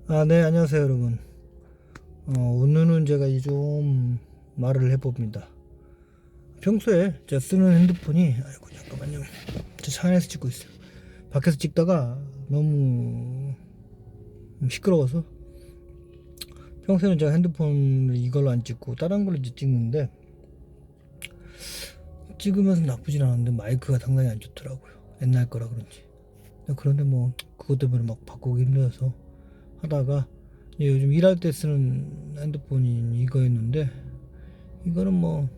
네, 안녕하세요, 여러분. 오늘은 제가 이제 좀 말을 해봅니다. 평소에 제가 쓰는 핸드폰이, 아이고, 잠깐만요. 저 차 안에서 찍고 있어요. 밖에서 찍다가 너무 시끄러워서 평소에는 제가 핸드폰을 이걸로 안 찍고 다른 걸로 이제 찍는데 찍으면서 나쁘진 않은데 마이크가 상당히 안 좋더라고요. 옛날 거라 그런지. 그런데 뭐 그것 때문에 막 바꾸기 힘들어서 하다가 요즘 일할 때 쓰는 핸드폰이 이거였는데 이거는 뭐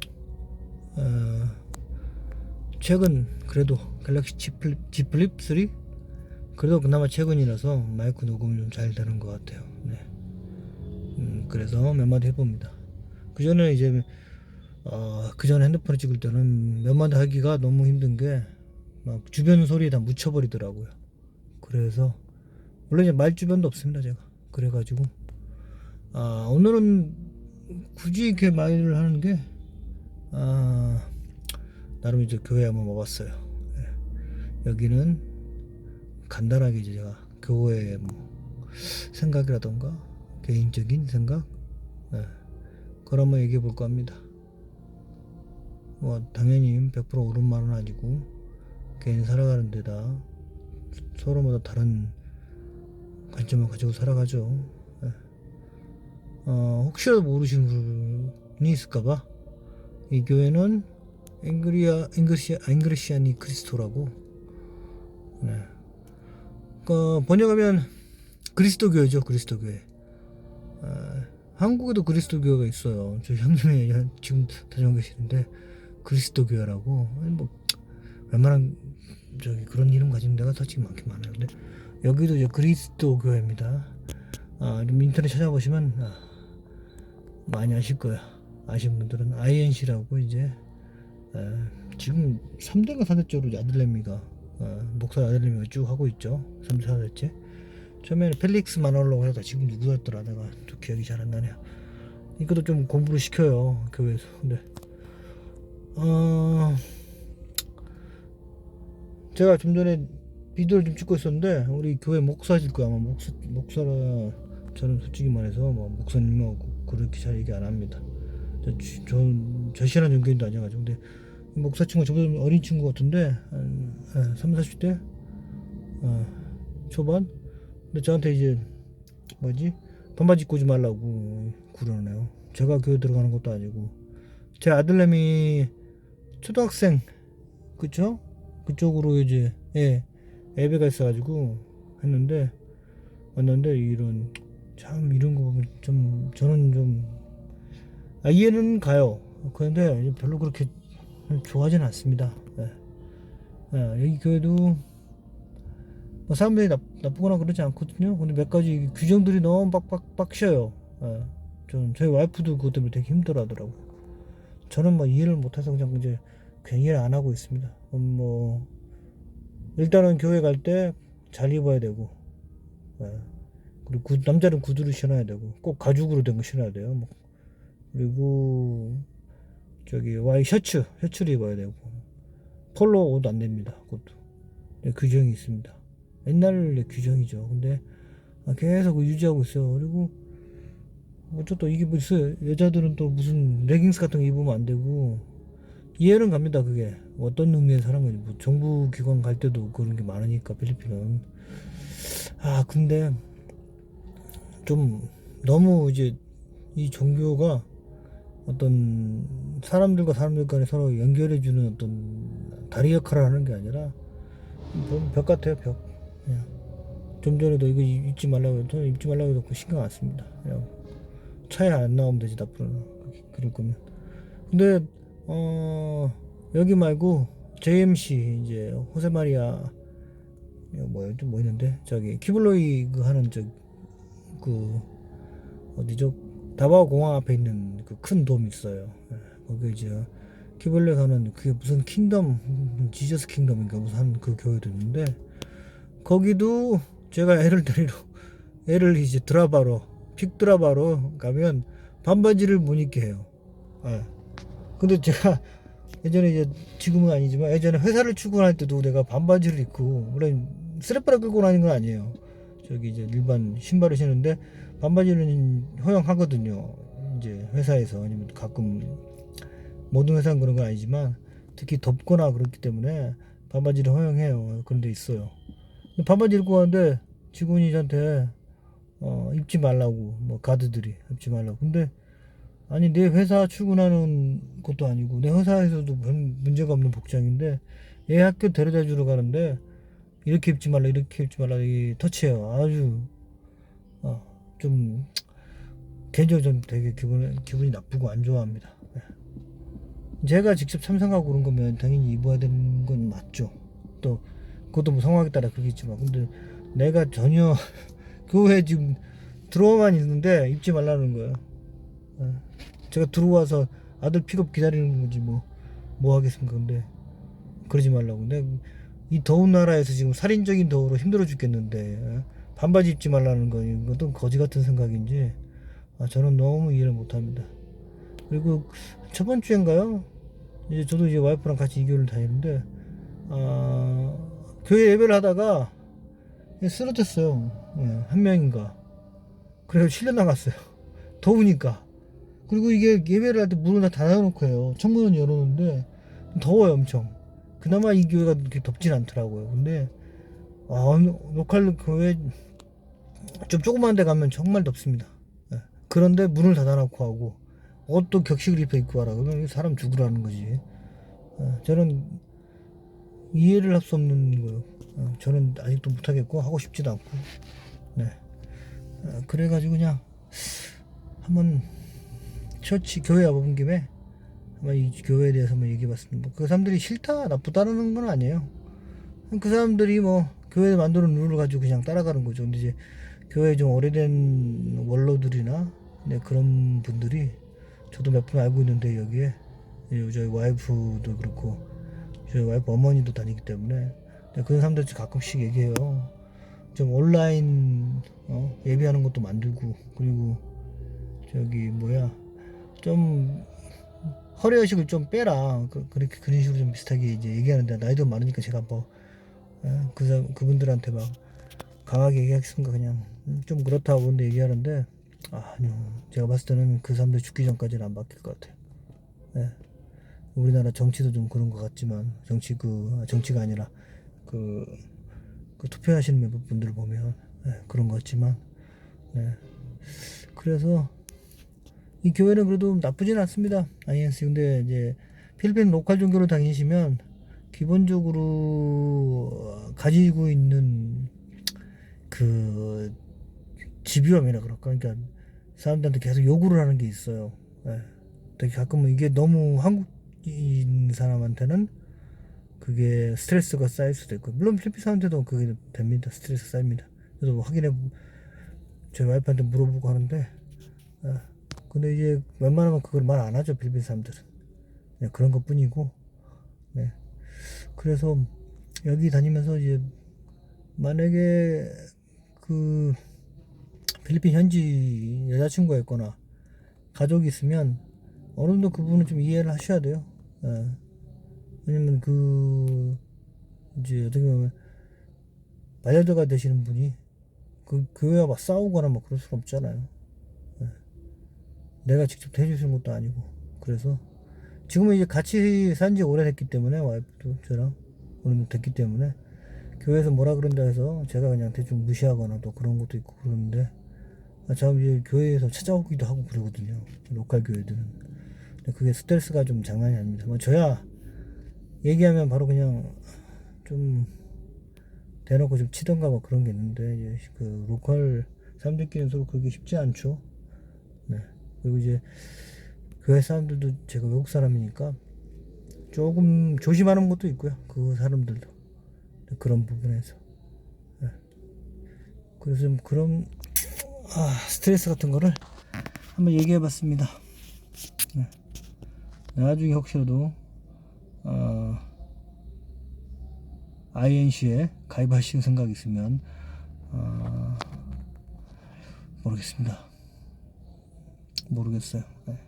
최근 그래도 갤럭시 Z 플립 3 그래도 그나마 최근이라서 마이크 녹음이 좀 잘 되는 것 같아요. 네. 그래서 몇 마디 해봅니다. 그 전에 이제 그 전에 핸드폰을 찍을 때는 몇 마디 하기가 너무 힘든 게 막 주변 소리에 다 묻혀버리더라고요. 그래서 원래 이제 말 주변도 없습니다 제가. 그래가지고 오늘은 굳이 이렇게 말을 하는 게 나름 이제 교회 한번 와봤어요. 예. 여기는 간단하게 이제 제가 교회의 뭐 생각이라던가 개인적인 생각 그걸 한번 얘기해 볼까 합니다. 뭐 당연히 100% 옳은 말은 아니고 개인 살아가는 데다 서로마다 다른 관점을 가지고 살아가죠. 혹시라도 모르시는 분이 있을까봐 이 교회는 잉그리시아니 크리스토라고. 네. 번역하면 그리스도 교회죠. 그리스도 교회. 한국에도 그리스도 교회가 있어요. 저 형님이 지금 다녀오 계시는데 그리스도 교회라고. 뭐 웬만한 저기 그런 이름 가진 데가 솔직히 많긴 많아요. 근데 여기도 이제 그리스도 교회입니다. 인터넷 찾아보시면 많이 아실 거예요. 아시는 분들은 INC라고 이제 지금 3대가 4대째로 아들내미가 목사 아들내미가 쭉 하고 있죠. 3대 4대째. 처음에는 펠릭스 마놀로고 해서 지금 누구였더라 내가 또 기억이 잘 안 나네요. 이것도 좀 공부를 시켜요 교회에서. 근데 제가 좀 전에 비디오를 좀 찍고 있었는데 우리 교회 목사실 거야. 아마 목사라 저는 솔직히 말해서 뭐 목사님하고 그렇게 잘 얘기 안 합니다. 저 시한한 종교인도 아니어가지고. 근데 목사 친구가 저보다 어린 친구 같은데 한 3, 40대 초반. 근데 저한테 이제 반바지 입고 오지 말라고 그러네요. 제가 교회 들어가는 것도 아니고 제 아들내미 초등학생 그쵸? 그쪽으로 이제 예배가 있어가지고 왔는데 이런 거 보면 좀 저는 좀 이해는 가요. 그런데 별로 그렇게 좋아하지는 않습니다. 여기 교회도 뭐 사람들이 나쁘거나 그러지 않거든요. 근데 몇 가지 규정들이 너무 빡셔요. 저희 와이프도 그것 때문에 되게 힘들어하더라고요. 저는 뭐 이해를 못해서 그냥 이제 이해를 안 하고 있습니다. 뭐 일단은 교회 갈 때 잘 입어야 되고, 그리고 남자는 구두를 신어야 되고, 꼭 가죽으로 된 거 신어야 돼요. 뭐. 그리고 저기 셔츠를 입어야 되고, 폴로 옷 안 됩니다. 그것도 규정이 있습니다. 옛날 규정이죠. 근데 계속 유지하고 있어요. 그리고 또 이게 뭐 있어요. 여자들은 또 무슨 레깅스 같은 거 입으면 안 되고. 이해는 갑니다. 그게 어떤 의미에서 하는 건지. 뭐 정부기관 갈 때도 그런 게 많으니까 필리핀은. 근데 좀 너무 이제 이 종교가 어떤 사람들과 사람들 간에 서로 연결해주는 어떤 다리 역할을 하는 게 아니라 벽 같아요. 벽. 좀 전에도 이거 입지 말라고 해도 신경 안 씁니다. 그냥 차에 안 나오면 되지 앞으로는. 그럴 거면. 근데 여기 말고 JMC 이제 호세마리아 뭐 있는데 저기 키블로이 그 하는 그 어디죠? 다바오 공항 앞에 있는 그 큰 돔 있어요. 거기 이제 키블로이 가는 그게 무슨 지저스 킹덤인가 무슨 그 교회도 있는데 거기도 제가 애를 이제 픽드라바로 가면 반바지를 못 입게 해요. 근데 제가 예전에 이제 지금은 아니지만 예전에 회사를 출근할 때도 내가 반바지를 입고 물론 쓰레빠를 끌고 다니는 건 아니에요. 저기 이제 일반 신발을 신는데 반바지는 허용하거든요. 이제 회사에서. 아니면 가끔 모든 회사는 그런 건 아니지만 특히 덥거나 그렇기 때문에 반바지를 허용해요. 그런 데 있어요. 반바지 입고 가는데 직원이 저한테 입지 말라고, 뭐 가드들이 입지 말라고. 근데 아니, 내 회사 출근하는 것도 아니고 내 회사에서도 별 문제가 없는 복장인데 애 학교 데려다 주러 가는데 이렇게 입지 말라, 이렇게 입지 말라, 이 터치해요. 아주 좀 개인적으로 좀 되게 기분이 나쁘고 안 좋아합니다. 네. 제가 직접 참석하고 그런 거면 당연히 입어야 되는 건 맞죠. 또 그것도 뭐 상황에 따라 그러겠지만, 근데 내가 전혀 교회에 지금 들어와만 있는데 입지 말라는 거예요. 예. 제가 들어와서 아들 픽업 기다리는 거지 뭐 하겠습니까. 근데 그러지 말라고. 근데 이 더운 나라에서 지금 살인적인 더우로 힘들어 죽겠는데 반바지 입지 말라는 거, 이것도 거지 같은 생각인지 저는 너무 이해를 못합니다. 그리고 저번 주인가요? 이제 저도 이제 와이프랑 같이 2교회를 다니는데 교회 예배를 하다가 쓰러졌어요. 한 명인가. 그래서 실려 나갔어요. 더우니까. 그리고 이게 예배를 할 때 문을 다 닫아놓고 해요. 창문은 열어놓는데 더워요, 엄청. 그나마 이 교회가 그렇게 덥진 않더라고요. 근데 로컬 교회 좀 조그만 데 가면 정말 덥습니다. 그런데 문을 닫아놓고 하고 옷도 격식을 입혀 입고 하라. 그러면 사람 죽으라는 거지. 저는 이해를 할 수 없는 거예요. 저는 아직도 못하겠고 하고 싶지도 않고. 네. 그래가지고 그냥 한번 교회 와본 김에 한번 이 교회에 대해서 한번 얘기해봤습니다. 그 사람들이 싫다 나쁘다는 건 아니에요. 그 사람들이 뭐 교회 만드는 룰을 가지고 그냥 따라가는 거죠. 근데 이제 교회에 좀 오래된 원로들이나 그런 분들이, 저도 몇 분 알고 있는데 여기에 저희 와이프도 그렇고 저희 와이프 어머니도 다니기 때문에 그런 사람들 가끔씩 얘기해요. 좀 온라인 예배하는 것도 만들고, 그리고 저기 좀 허례의식을 좀 빼라. 그렇게 그런 식으로 좀 비슷하게 이제 얘기하는데, 나이도 많으니까 제가 뭐 그분들한테 막 강하게 얘기하겠습니까? 그냥 좀 그렇다고 근데 얘기하는데, 아니요, 제가 봤을 때는 그 사람들 죽기 전까지는 안 바뀔 것 같아요. 네. 우리나라 정치도 좀 그런 것 같지만, 정치가 아니라 그 투표하시는 분들 보면 그런 것 같지만, 네. 그래서 이 교회는 그래도 나쁘진 않습니다. INC. 근데 이제 필리핀 로컬 종교를 다니시면 기본적으로 가지고 있는 그 집요함이라 그럴까, 그러니까 사람들한테 계속 요구를 하는 게 있어요. 되게 가끔은 이게 너무 한국인 사람한테는 그게 스트레스가 쌓일 수도 있고, 물론 필리핀 사람한테도 그게 됩니다. 스트레스 쌓입니다. 그래서 저희 와이프한테 물어보고 하는데, 근데 이제 웬만하면 그걸 말 안 하죠, 필리핀 사람들은. 그런 것 뿐이고. 네. 그래서 여기 다니면서 이제 만약에 그 필리핀 현지 여자친구가 있거나 가족이 있으면 어느 정도 그분은 좀 이해를 하셔야 돼요. 왜냐면 이제 어떻게 보면 반려자가 되시는 분이 그 교회와 막 싸우거나 뭐 그럴 수는 없잖아요. 내가 직접 해주시는 것도 아니고. 그래서 지금은 이제 같이 산 지 오래됐기 때문에, 와이프도 저랑 어느 정도 됐기 때문에 교회에서 뭐라 그런다 해서 제가 그냥 대충 무시하거나 또 그런 것도 있고 그러는데, 참 이제 교회에서 찾아오기도 하고 그러거든요, 로컬 교회들은. 근데 그게 스트레스가 좀 장난이 아닙니다. 뭐 저야 얘기하면 바로 그냥 좀 대놓고 좀 치던가 뭐 그런 게 있는데, 이제 그 로컬 사람들끼리는 서로 그러기 쉽지 않죠. 네. 그리고 이제 교회 사람들도 제가 외국 사람이니까 조금 조심하는 것도 있고요, 그 사람들도 그런 부분에서. 네. 그래서 좀 그런 스트레스 같은 거를 한번 얘기해봤습니다. 네. 나중에 혹시라도 INC에 가입하실 생각이 있으면 모르겠어요. 네.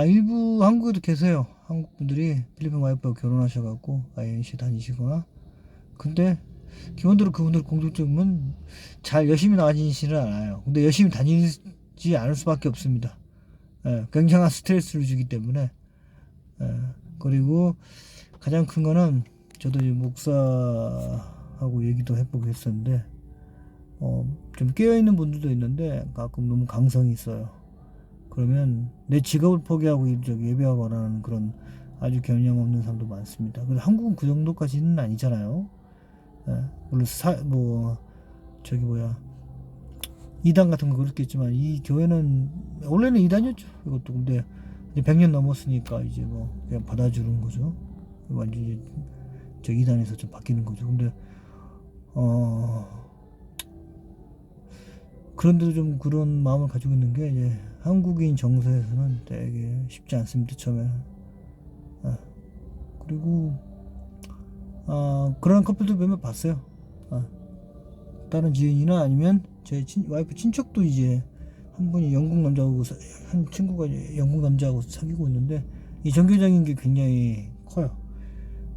일부 한국에도 계세요. 한국 분들이 필리핀 와이프하고 결혼하셔갖고 INC 다니시거나. 근데 기본적으로 그분들 공통점은 잘 열심히 다니지는 않아요. 근데 열심히 다니지 않을 수밖에 없습니다. 예, 굉장한 스트레스를 주기 때문에. 예, 그리고 가장 큰 거는 저도 이제 목사하고 얘기도 해보고 했었는데 좀 깨어있는 분들도 있는데 가끔 너무 강성이 있어요. 그러면 내 직업을 포기하고 저기 예배하거나 그런 아주 개념 없는 사람도 많습니다. 근데 한국은 그 정도까지는 아니잖아요. 예, 물론 저기 뭐야 이단 같은 거 그렇겠지만 이 교회는 원래는 이단이었죠. 이것도 근데 이제 100년 넘었으니까 이제 뭐 그냥 받아주는 거죠. 완전히 저 이단에서 좀 바뀌는 거죠. 근데 그런데도 좀 그런 마음을 가지고 있는 게 이제 한국인 정서에서는 되게 쉽지 않습니다. 처음에. 그리고 그런 커플도 몇몇 봤어요. 다른 지인이나 아니면 제 와이프 친척도 이제 한 분이 영국 남자하고 한 친구가 이제 영국 남자하고 사귀고 있는데 이 종교적인 게 굉장히 커요.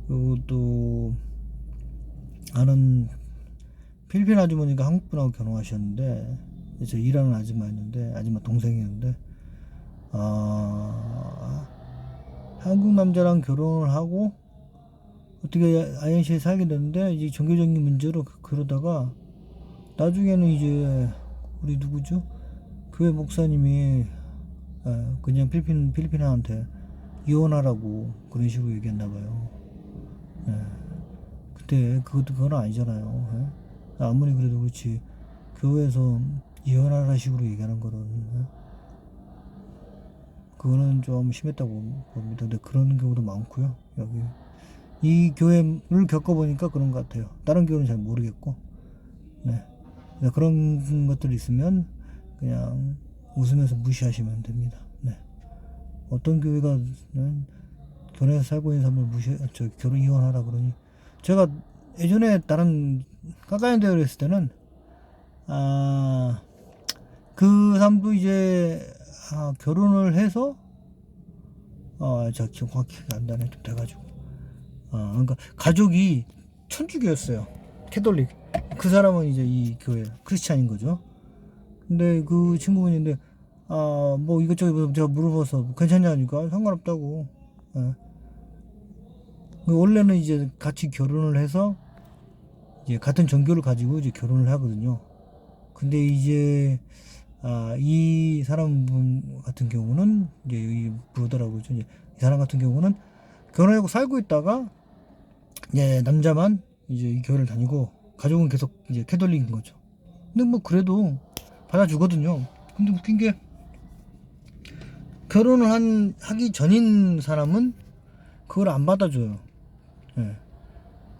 그리고 또 아는 필리핀 아주머니가 한국 분하고 결혼하셨는데 저 일하는 아줌마였는데 아줌마 동생이었는데 한국 남자랑 결혼을 하고 어떻게 INC에 살게 됐는데 이제 종교적인 문제로 그러다가 나중에는 이제 우리 누구죠? 교회 목사님이 그냥 필리핀한테 이혼하라고 그런 식으로 얘기했나 봐요. 그때 그건 아니잖아요. 아무리 그래도 그렇지 교회에서 이혼하라 식으로 얘기하는 거는 그거는 좀 심했다고 봅니다. 근데 그런 경우도 많고요. 여기 이 교회를 겪어보니까 그런 것 같아요. 다른 교회는 잘 모르겠고, 네. 그런 것들이 있으면 그냥 웃으면서 무시하시면 됩니다. 네. 어떤 교회가 교회에서 살고 있는 사람을 결혼 이혼하라 그러니 제가 예전에 다른 까까인 대회를 했을 때는 그 사람도 이제 결혼을 해서 제가 정확히 안 나네 좀 돼가지고 그러니까 가족이 천주교였어요. 캐톨릭. 그 사람은 이제 이 교회 크리스찬인 거죠. 근데 그 친구분인데 뭐 이것저것 제가 물어봐서 괜찮냐니까 상관없다고. 원래는 이제 같이 결혼을 해서 이제 같은 종교를 가지고 이제 결혼을 하거든요. 근데 이제 이 사람 같은 경우는 이제 이 브로더라고 이제 이 사람 같은 경우는 결혼하고 살고 있다가 남자만 이제 이 교회를 다니고 가족은 계속 이제 캐톨릭인 거죠. 근데 뭐 그래도 받아주거든요. 근데 웃긴 게 결혼을 하기 전인 사람은 그걸 안 받아줘요. 예.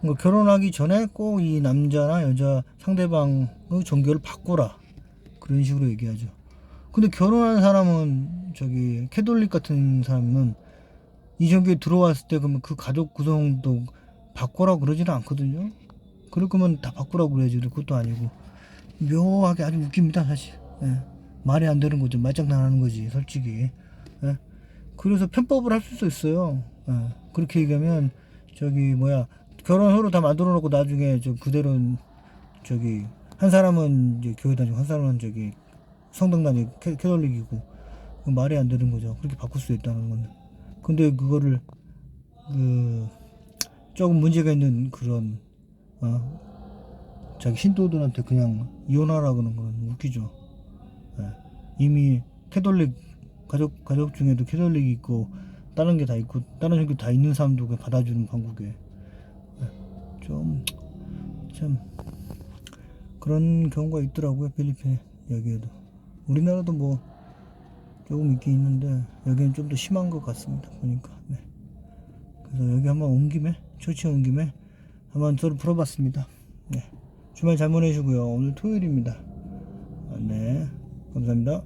그러니까 결혼하기 전에 꼭 이 남자나 여자 상대방의 종교를 바꾸라 그런 식으로 얘기하죠. 근데 결혼한 사람은 저기 캐톨릭 같은 사람은 이 종교에 들어왔을 때 그러면 그 가족 구성도 바꾸라고 그러지는 않거든요. 그럴 거면 다 바꾸라고 그래야지. 그것도 아니고 묘하게 아주 웃깁니다 사실. 예. 말이 안 되는 거죠. 말장난하는 거지 솔직히. 예. 그래서 편법을 할 수도 있어요. 예. 그렇게 얘기하면 저기 뭐야 결혼 서로 다 만들어 놓고 나중에 그대로 저기 한 사람은 이제 교회 다니고 한 사람은 저기 성당 다니고 캐톨릭이고 말이 안 되는 거죠. 그렇게 바꿀 수 있다는 건. 근데 그거를 조금 문제가 있는 그런 자기 신도들한테 그냥 이혼하라 그러는 건 웃기죠. 예. 이미 캐톨릭 가족 중에도 캐톨릭이 있고 다른 게 다 있고 다른 종교 다 있는 사람도 그냥 받아주는 방국에 좀 참 그런 경우가 있더라고요. 필리핀 여기에도. 우리나라도 뭐 조금 있긴 있는데 여기는 좀 더 심한 것 같습니다 보니까. 네. 그래서 여기 한번 온 김에 초치에 온 김에 한번 서로 풀어봤습니다. 네. 주말 잘 보내시고요. 오늘 토요일입니다. 네. 감사합니다.